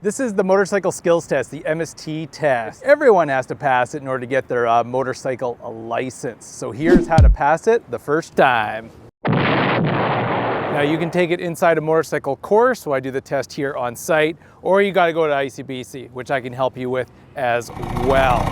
This is the motorcycle skills test, the MST test. Everyone has to pass it in order to get their motorcycle license. So here's how to pass it the first time. Now you can take it inside a motorcycle course, so I do the test here on site, or you gotta go to ICBC, which I can help you with as well.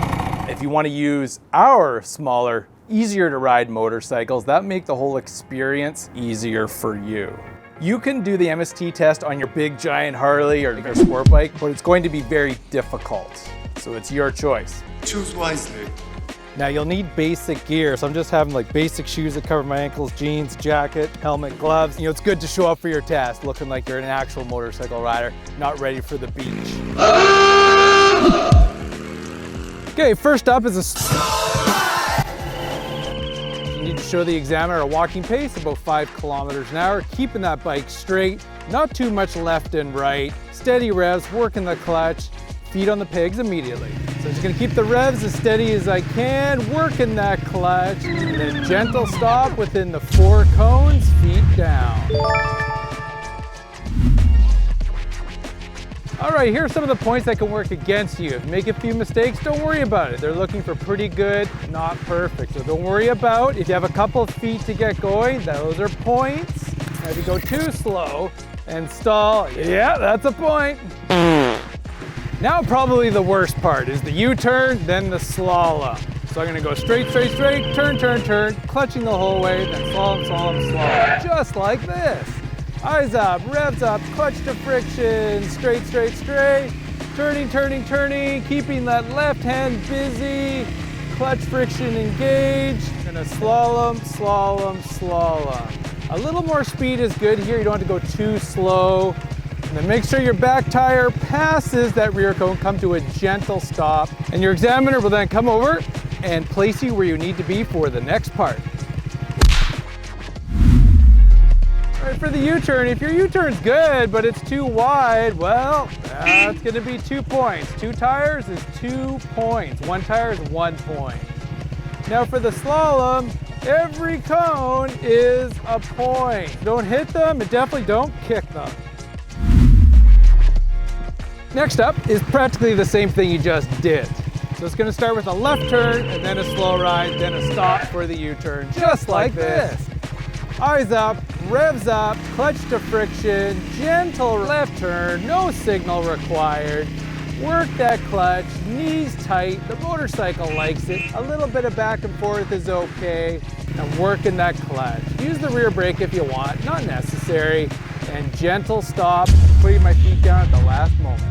If you wanna use our smaller, easier to ride motorcycles, that make the whole experience easier for you. You can do the MST test on your big giant Harley or your sport bike, but it's going to be very difficult. So it's your choice. Choose wisely. Now you'll need basic gear. So I'm just having like basic shoes that cover my ankles, jeans, jacket, helmet, gloves. You know, it's good to show up for your test looking like you're an actual motorcycle rider, not ready for the beach. Okay, first up is you need to show the examiner a walking pace about 5 kilometers an hour, keeping that bike straight, not too much left and right, steady revs, working the clutch, feet on the pegs immediately. So I'm just gonna keep the revs as steady as I can, working that clutch, and then gentle stop within the 4 cones, feet down. All right, here are some of the points that can work against you. If you make a few mistakes, don't worry about it. They're looking for pretty good, not perfect. So don't worry about if you have a couple of feet to get going, those are points. Now if you go too slow and stall, yeah, that's a point. Now probably the worst part is the U-turn, then the slalom. So I'm gonna go straight, straight, straight, turn, turn, turn, clutching the whole way, then slalom, slalom, slalom, just like this. Eyes up, revs up, clutch to friction, straight, straight, straight, turning, turning, turning, keeping that left hand busy, clutch friction engaged, and a slalom, slalom, slalom. A little more speed is good here, you don't have to go too slow. And then make sure your back tire passes that rear cone, come to a gentle stop, and your examiner will then come over and place you where you need to be for the next part. All right, for the U-turn, if your U-turn's good, but it's too wide, well, that's gonna be 2 points. 2 tires is 2 points. 1 tire is 1 point. Now for the slalom, every cone is a point. Don't hit them and definitely don't kick them. Next up is practically the same thing you just did. So it's gonna start with a left turn and then a slow ride, then a stop for the U-turn, just like this. Eyes up, revs up, clutch to friction, gentle left turn, no signal required. Work that clutch, knees tight, the motorcycle likes it. A little bit of back and forth is okay. And working that clutch. Use the rear brake if you want, not necessary. And gentle stop, putting my feet down at the last moment.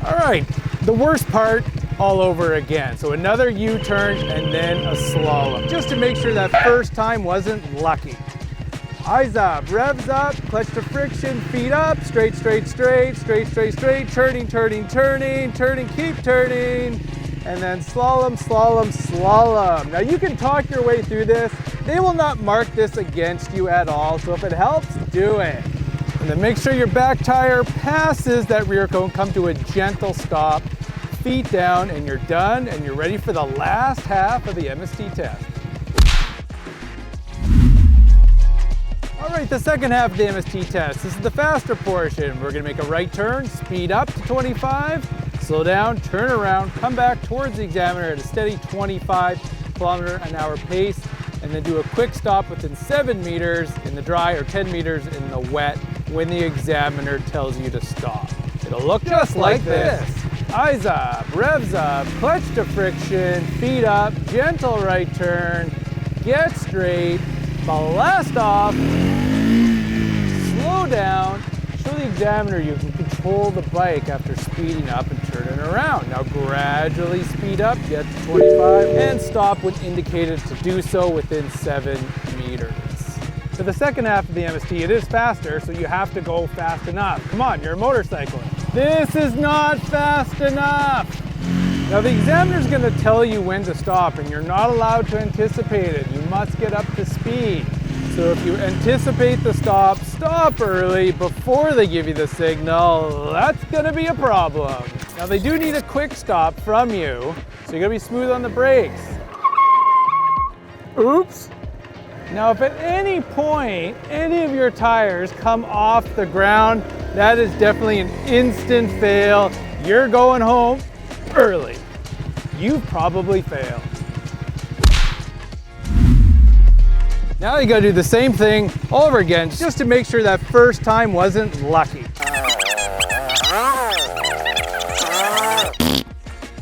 All right, the worst part all over again. So another U-turn and then a slalom, just to make sure that first time wasn't lucky. Eyes up, revs up, clutch to friction, feet up, straight, straight, straight, straight, straight, straight, turning, turning, turning, turning, keep turning, and then slalom, slalom, slalom. Now you can talk your way through this. They will not mark this against you at all, so if it helps, do it. And then make sure your back tire passes that rear cone, come to a gentle stop, feet down, and you're done, and you're ready for the last half of the MST test. All right, the second half of the MST test. This is the faster portion. We're gonna make a right turn, speed up to 25, slow down, turn around, come back towards the examiner at a steady 25 kilometer an hour pace, and then do a quick stop within 7 meters in the dry or 10 meters in the wet when the examiner tells you to stop. It'll look just like this. Eyes up, revs up, clutch to friction, feet up, gentle right turn, get straight, blast off, slow down, show the examiner you can control the bike after speeding up and turning around. Now gradually speed up, get to 25, and stop when indicated to do so within 7 meters. For the second half of the MST, it is faster, so you have to go fast enough. Come on, you're a motorcyclist. This is not fast enough. Now the examiner's gonna tell you when to stop, and you're not allowed to anticipate it. You must get up to speed. So if you anticipate the stop, stop early before they give you the signal. That's gonna be a problem. Now they do need a quick stop from you, so you gotta be smooth on the brakes. Oops. Now, if at any point any of your tires come off the ground, that is definitely an instant fail. You're going home early. You've probably failed. Now you gotta do the same thing all over again, just to make sure that first time wasn't lucky.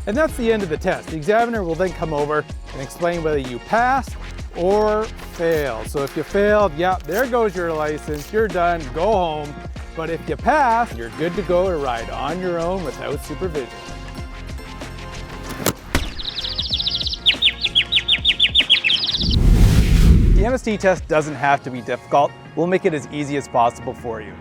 And that's the end of the test. The examiner will then come over and explain whether you passed or failed. So if you failed, yeah, there goes your license, you're done, go home. But if you pass, you're good to go to ride on your own without supervision. The MST test doesn't have to be difficult. We'll make it as easy as possible for you.